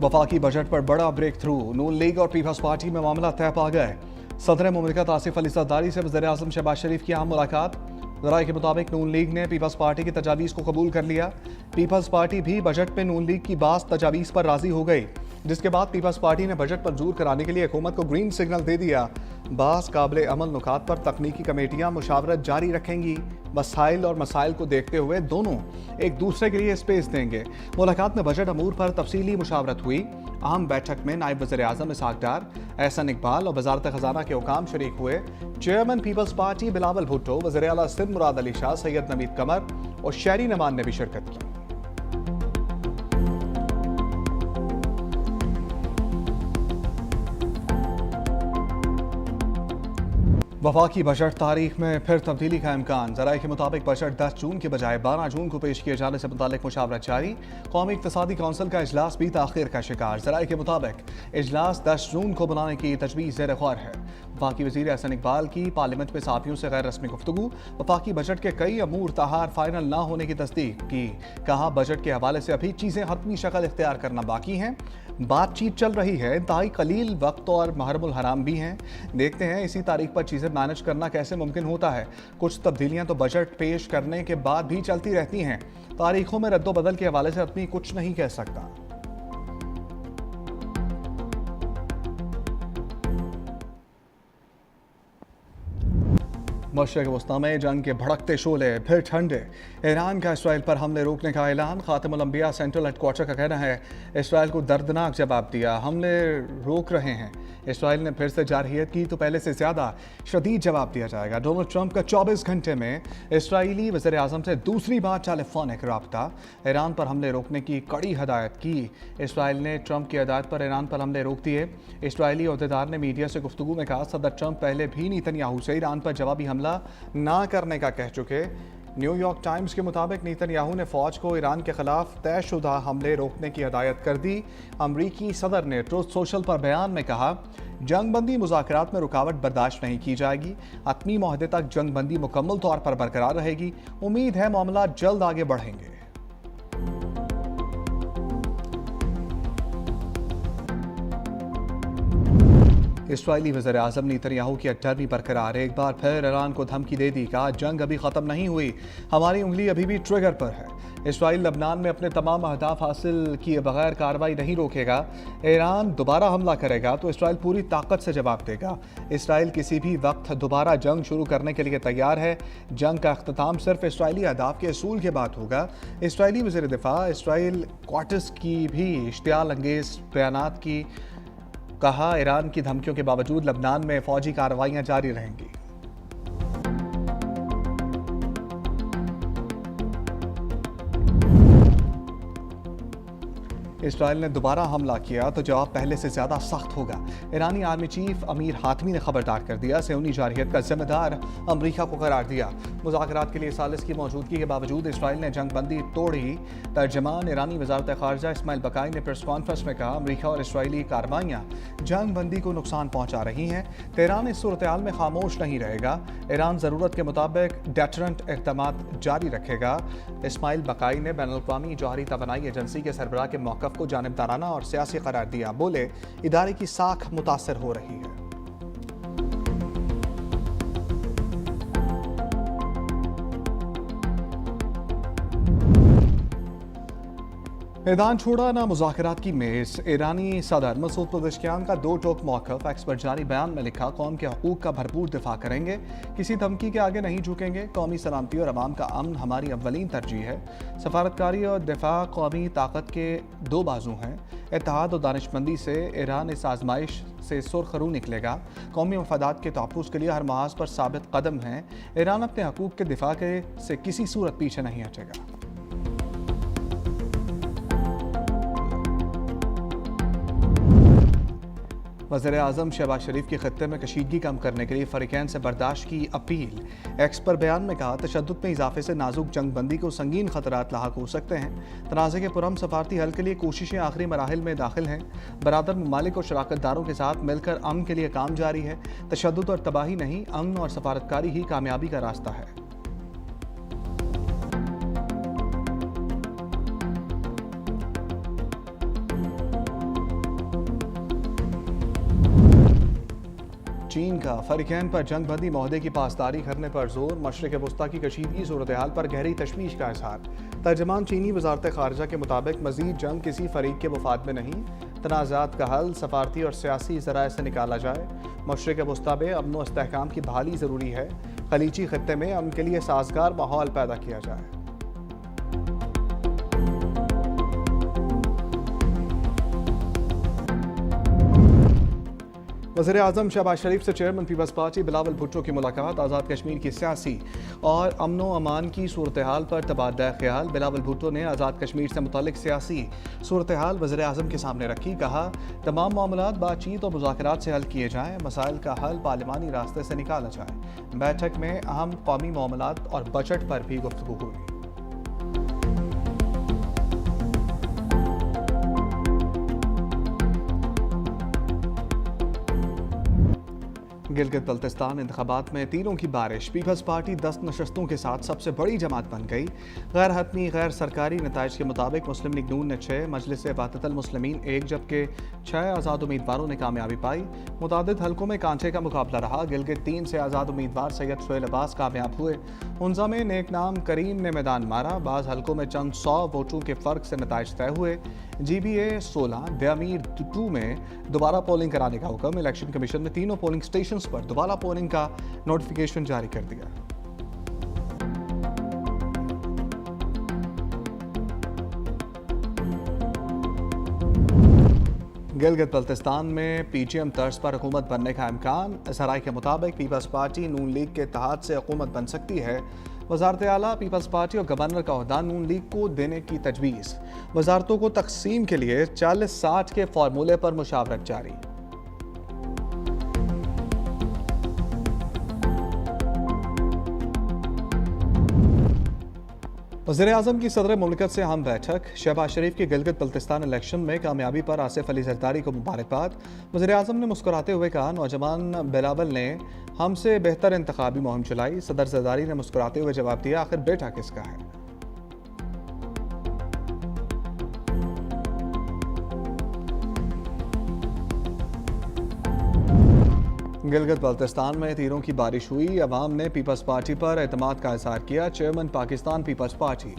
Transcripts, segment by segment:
वफाकी बजट पर बड़ा ब्रेक थ्रू, नून लीग और पीपल्स पार्टी में मामला तय पा गए। सदर मुमलिकत आसिफ अली जरदारी से वज़ीर आज़म शहबाज शरीफ की अहम मुलाकात। ज़राए के मुताबिक नून लीग ने पीपल्स पार्टी की तजावीज़ को कबूल कर लिया। पीपल्स पार्टी भी बजट में नून लीग की बास तजावीज़ पर राजी हो गई, जिसके बाद पीपल्स पार्टी ने बजट मंजूर कराने के लिए हुकूमत को ग्रीन सिग्नल दे दिया। बास काबिल अमल नुकात पर तकनीकी कमेटियाँ मुशावरत जारी रखेंगी। मसाइल और मसाइल को देखते हुए दोनों एक दूसरे के लिए स्पेस देंगे। मुलाकात में बजट अमूर पर तफसीली मुशावरत हुई। अहम बैठक में नायब वज़ीर आज़म इसहाक डार, एहसन इकबाल और वज़ारत ख़जाना के हुकाम शरीक हुए। Chairman people's party Bilawal Bhutto, वज़ीर आला सिंध मुराद अली शाह, सैयद नवीद कमर और शहरी नमान ने भी शिरकत की। वफाकी बजट तारीख में फिर तब्दीली का इम्कान। ज़राए के मुताबिक बजट 10 जून के बजाय 12 जून को पेश किए जाने से मुतालिक मुशावरत जारी। कौमी इक़्तिसादी कौंसिल का इजलास भी ताख़ीर का शिकार। ज़राए के मुताबिक इजलास 10 जून को बुलाने की तजवीज़ ज़ेर गौर है। वफाकी वज़ीर एहसन इकबाल की पार्लियामेंट में सहाफ़ियों से गैर रस्मी गुफ्तगू। वफाकी बजट के कई अमूर ताहार फाइनल ना होने की तस्दीक की। कहा बजट के हवाले से अभी चीज़ें हतमी शक्ल इख्तियार करना बाकी हैं। बातचीत चल रही है, इंतहाई कलील वक्त और महरमुल हराम भी हैं। देखते हैं इसी तारीख पर चीज़ें मैनेज करना कैसे मुमकिन होता है। कुछ तब्दीलियां तो बजट पेश करने के बाद भी चलती रहती हैं। तारीखों में रद्दोबदल के हवाले से आदमी कुछ नहीं कह सकता। मशरिक़ वस्ता में जंग के भड़कते शोले फिर ठंडे। ईरान का इसराइल पर हमले रोकने का ऐलान। खातिमुल अंबिया सेंट्रल हेडक्वार्टर का कहना है इसराइल को दर्दनाक जवाब दिया, हमले रोक रहे हैं। इसराइल ने फिर से जारहियत की तो पहले से ज़्यादा शदीद जवाब दिया जाएगा। डोनाल्ड ट्रंप का 24 घंटे में इसराइली वज़ीर आज़म से दूसरी बार टेलीफोनिक रब्ता। ईरान पर हमले रोकने की कड़ी हदायत की। इसराइल ने ट्रंप की हदायत पर ईरान पर हमले रोक दिए। इसराइली अहदेदार ने मीडिया से गुफ्तगू में कहा सदर ट्रंप पहले भी नेतन्याहू से ईरान पर जवाबी हमला ना करने का कह चुके। न्यूयॉर्क टाइम्स के मुताबिक नेतन्याहू ने फौज को ईरान के खिलाफ तयशुदा हमले रोकने की हदायत कर दी। अमरीकी सदर ने ट्रुथ सोशल पर बयान में कहा जंग बंदी मुज़ाकरात में रुकावट बर्दाश्त नहीं की जाएगी। हतमी मुआहदे तक जंग बंदी मुकम्मल तौर पर बरकरार रहेगी। उम्मीद है मामला जल्द आगे बढ़ेंगे। इसराइली वज़ीर आज़म नेतन्याहू की अट्टरमी बरकरार। एक बार फिर ईरान को धमकी दे दी, कहा जंग अभी ख़त्म नहीं हुई, हमारी उंगली अभी भी ट्रिगर पर है। इसराइल लबनान में अपने तमाम अहदाफ हासिल किए बगैर कार्रवाई नहीं रोकेगा। ईरान दोबारा हमला करेगा तो इसराइल पूरी ताकत से जवाब देगा। इसराइल किसी भी वक्त दोबारा जंग शुरू करने के लिए तैयार है। जंग का अख्ताम सिर्फ इसराइली अहदाफ के असूल के बाद होगा। इसराइली वज़ीर दिफा इसराइल क्वार्टर्स की भी इश्तियाल अंगेज बयानात की। कहा ईरान की धमकियों के बावजूद लबनान में फौजी कार्रवाइयां जारी रहेंगी। इसराइल ने दोबारा हमला किया तो जवाब पहले से ज़्यादा सख्त होगा। ईरानी आर्मी चीफ अमीर हातमी ने खबरदार कर दिया। सेऊनी जारहियत का जिम्मेदार अमरीका को करार दिया। मुज़ाकरात के लिए सालिस की मौजूदगी के बावजूद इसराइल ने जंग बंदी तोड़ी। तर्जमान ईरानी वज़ारत ख़ारजा इस्माइल बकाई ने प्रेस कॉन्फ्रेंस में कहा अमरीका और इसराइली कार्रवाइयाँ जंग बंदी को नुकसान पहुँचा रही हैं। तेहरान इस सूरत हाल में खामोश नहीं रहेगा। ईरान ज़रूरत के मुताबिक डेटरेंट इक़दामात जारी रखेगा। इस्माइल बकाई ने बैनुल-अक़वामी जौहरी तवानाई एजेंसी के सरबराह के मौक़िफ़ को जानिबदाराना और सियासी करार दिया। बोले इदारे की साख मुतासर हो रही है। मैदान छोड़ा ना मुज़ाकरात की मेज़। ईरानी सदर मसूद पज़ेश्कियान का दो टोक मौक़िफ़। एक्स पर जारी बयान में लिखा कौम के हकूक़ का भरपूर दिफा करेंगे, किसी धमकी के आगे नहीं झुकेंगे। कौमी सलामती और अवाम का अमन हमारी अव्वलीन तरजीह है। सफारतकारी और दिफा कौमी ताकत के दो बाजू हैं। इत्तेहाद और दानिशमंदी से ईरान इस आजमाइश से सुरखरू निकलेगा। कौमी मफादात के तहफ़्फ़ुज़ के लिए हर महाज पर साबित कदम है। ईरान अपने हकूक़ के दिफा से किसी सूरत पीछे नहीं हटेगा। वज़ीर आज़म शहबाज शरीफ के खत्ते में कशीदगी कम करने के लिए फ़रीक़ैन से बर्दाश्त की अपील। एक्स पर बयान में कहा तशद्दुद में इजाफे से नाजुक जंग बंदी को संगीन ख़तरात लाहक हो सकते हैं। तनाज़े के पुरअमन सफारती हल के लिए कोशिशें आखिरी मराहिल में दाखिल हैं। बरादर ममालिक और शराकतदारों के साथ मिलकर अमन के लिए काम जारी है। तशद्दुद और तबाही नहीं, अमन और सफारतकारी ही कामयाबी का रास्ता है। चीन का फरीकैन पर जंग बंदी माहदे की पासदारी करने पर जोर, मशरिक़ वस्ता की कशीदगी सूरत हाल पर गहरी तशवीश का इजहार। तर्जमान चीनी वजारत खारजा के मुताबिक मजीद जंग किसी फरीक के मुफाद में नहीं, तनाज़ात का हल सफारती और सियासी ज़राए से निकाला जाए। मशरिक़ वस्ता में अमन व इस्तेहकाम की बहाली ज़रूरी है। खलीजी खत्ते में अमन के लिए साजगार माहौल पैदा किया जाए। वज़ीर-ए-आज़म शहबाज शरीफ से chairman people's party Bilawal Bhutto की मुलाकात। आज़ाद कश्मीर की सियासी और अमन व अमान की सूरत हाल पर तबादला ख्याल। बिलावल भुट्टो ने आज़ाद कश्मीर से मुतल्लिक सियासी सूरत हाल वज़ीर-ए-आज़म के सामने रखी। कहा, तमाम मामलात बातचीत और मुज़ाकरात से हल किए जाएँ, मसाइल का हल पार्लिमानी रास्ते से निकाला जाए। बैठक में अहम कौमी मामलात और बजट पर भी गुफ्तगू हुई। गिलगित बल्तिस्तान इंतखाबात में तीरों की बारिश। पीपल्स पार्टी 10 नशस्तों के साथ सबसे बड़ी जमात बन गई। गैर हतमी गैर सरकारी नताइज के मुताबिक मुस्लिम लीग नून ने 6, मजलिस वहदतुल मुस्लिमीन 1, जबकि 6 आज़ाद उम्मीदवारों ने कामयाबी पाई। मुतादिद हलकों में कांचे का मुकाबला रहा। गिलगित 3 से आज़ाद उम्मीदवार सैयद सोहेल अब्बास कामयाब हुए। हुंजा में नेक नाम करीम ने मैदान मारा। बाज़ हलकों में चंद 100 वोटों के फ़र्क से नताइज तय हुए। GBA 16 दयामीर 2 में दोबारा पोलिंग कराने का हुक्म। इलेक्शन कमीशन ने तीनों पोलिंग स्टेशन पर दोबारा पोलिंग का नोटिफिकेशन जारी कर दिया। गिलगित बल्तिस्तान में PGM तर्ज पर हुकूमत बनने का इम्कान। सराय के मुताबिक पीपल्स पार्टी नून लीग के इत्तेहाद से हुकूमत बन सकती है। वजारत आला पीपल्स पार्टी और गवर्नर का ओहदा नून लीग को देने की तजवीज़। वजारतों को तकसीम के लिए 40-60 के फार्मूले पर मुशावरत जारी। वज़ीर-ए-आज़म की सदर मुमलिकत से अहम बैठक। शहबाज शरीफ की गिलगित बल्तिस्तान इलेक्शन में कामयाबी पर आसिफ अली जरदारी को मुबारकबाद। वज़ीर-ए-आज़म ने मुस्कुराते हुए कहा, नौजवान बिलावल ने हमसे बेहतर इंतखाबी मुहिम चलाई। सदर जरदारी ने मुस्कुराते हुए जवाब दिया, आखिर बेटा किसका है। गिलगित बल्तिस्तान में तीरों की बारिश हुई। अवाम ने पीपल्स पार्टी पर एतमाद का इजहार किया। Chairman Pakistan people's party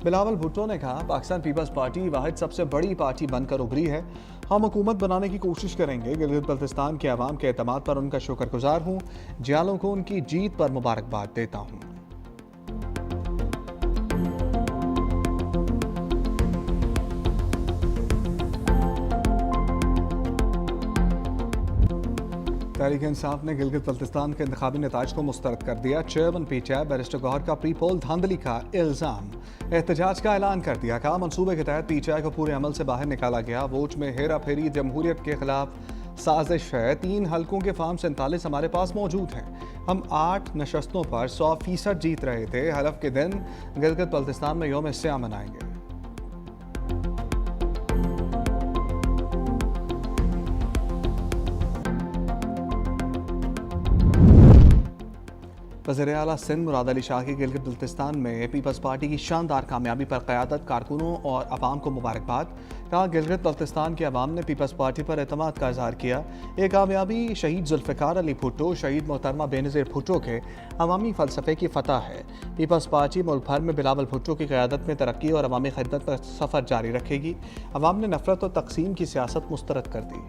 Bilawal Bhutto ने कहा, पाकिस्तान पीपल्स पार्टी वाहिद सबसे बड़ी पार्टी बनकर उभरी है। हम हुकूमत बनाने की कोशिश करेंगे। गिलगित बल्तिस्तान के अवाम के एतमाद पर उनका शुक्रगुजार हूँ। जियालों को उनकी जीत पर मुबारकबाद देता हूँ। तहरीक इंसाफ ने गिलगित बल्तिस्तान के इंतखाबी नताज को मुस्तरद कर दिया। चेयरमैन PTI बैरिस्टर गौहर का प्री पोल धांधली का इल्ज़ाम। एहतजाज का ऐलान कर दिया। कहा, मनसूबे के तहत PTI को पूरे अमल से बाहर निकाला गया। वोट में हेरा फेरी जमहूरियत के खिलाफ साजिश है। 3 हलकों के फार्म 47 हमारे पास मौजूद हैं। हम 8 नशस्तों पर 100% जीत रहे थे। हलफ के दिन गिलगित बल्तिस्तान में यौम स्याम मनाएंगे। वज़ीर आला सिंध मुराद अली शाह की गिलगित बल्तिस्तान में पीपल्स पार्टी की शानदार कामयाबी पर क़यादत, कारकुनों और अवाम को मुबारकबाद। कहा, गिलगित बल्तिस्तान के अवाम ने पीपल्स पार्टी पर एतमाद का इजहार किया। ये कामयाबी शहीद जुल्फ़िकार अली भुट्टो, शहीद मोहतरमा बेनज़ीर भुट्टो के अवामी फ़लसफ़े की फ़तह है। पीपल्स पार्टी मुल्क भर में बिलावल भुट्टो की क़यादत में तरक्की और अवामी खिदमत का सफ़र जारी रखेगी। अवाम ने नफ़रत और तकसीम की सियासत मुस्तरद कर दी।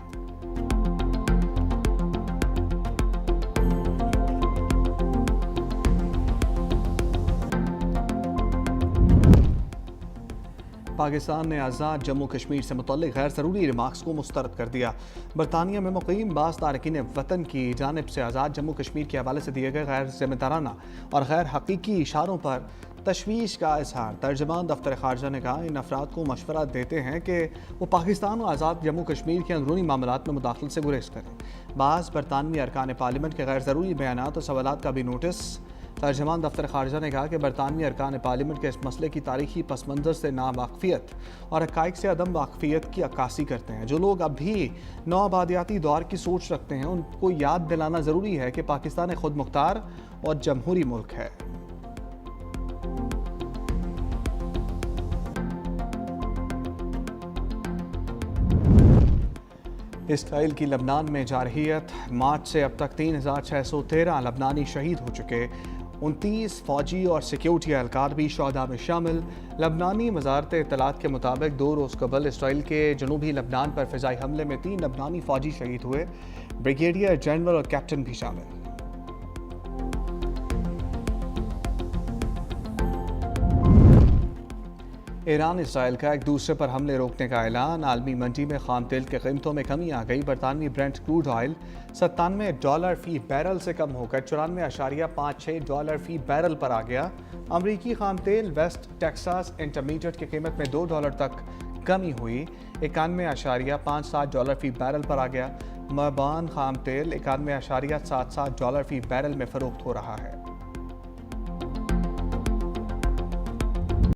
पाकिस्तान ने आज़ाद जम्मू कश्मीर से मुतल्लिक़ गैर ज़रूरी रिमार्क्स को मुस्तरद कर दिया। बरतानिया में मुक़ीम बाज़ तारकीन वतन की जानिब से आज़ाद जम्मू कश्मीर के हवाले से दिए गए गैर ज़िम्मेदाराना और गैर हकीकी इशारों पर तशवीश का इजहार। तर्जमान दफ्तर खारजा ने कहा, इन अफराद को मशवरा देते हैं कि वो पाकिस्तान और आज़ाद जम्मू कश्मीर के अंदरूनी मामलात में मुदाखलत से गुरेज करें। बाज़ बरतानवी अरकान पार्लियामेंट के गैर ज़रूरी बयानात और सवालात का भी नोटिस। तर्जमान दफ्तर खारजा ने कहा कि बरतानवी अरकान पार्लियामेंट के इस मसले की तारीखी पस मंज़र से नावाकफ़ियत और हक़ाइक़ से अदम वाकफ़ियत की अक्कासी करते हैं। जो लोग अब भी नौआबादियाती दौर की सोच रखते हैं, उनको याद दिलाना ज़रूरी है कि पाकिस्तान एक खुद मुख्तार और जमहूरी मुल्क है। इसराइल की लबनान में जारहियत। मार्च से अब तक 3,613 लबनानी शहीद हो चुके। 29 फौजी और सिक्योरिटी एहलकार भी शहदा में शामिल। लबनानी वजारत इत्तलात के मुताबिक 2 रोज़ कबल इसराइल के जनूबी लबनान पर फ़िज़ाई हमले में 3 लबनानी फौजी शहीद हुए। ब्रिगेडियर जनरल और कैप्टन भी शामिल। ईरान इसराइल का एक दूसरे पर हमले रोकने का ऐलान। आलमी मंडी में खाम तेल के कीमतों में कमी आ गई। बरतानवी ब्रेंट क्रूड ऑयल $97 फी बैरल से कम होकर $94.56 फी बैरल पर आ गया। अमरीकी खाम तेल वेस्ट टेक्सास इंटरमीडिएट की कीमत में $2 तक कमी हुई, $91.57 फी बैरल पर आ गया। मरबान खाम तेल $91.77 फी बैरल में फरोख्त हो रहा है।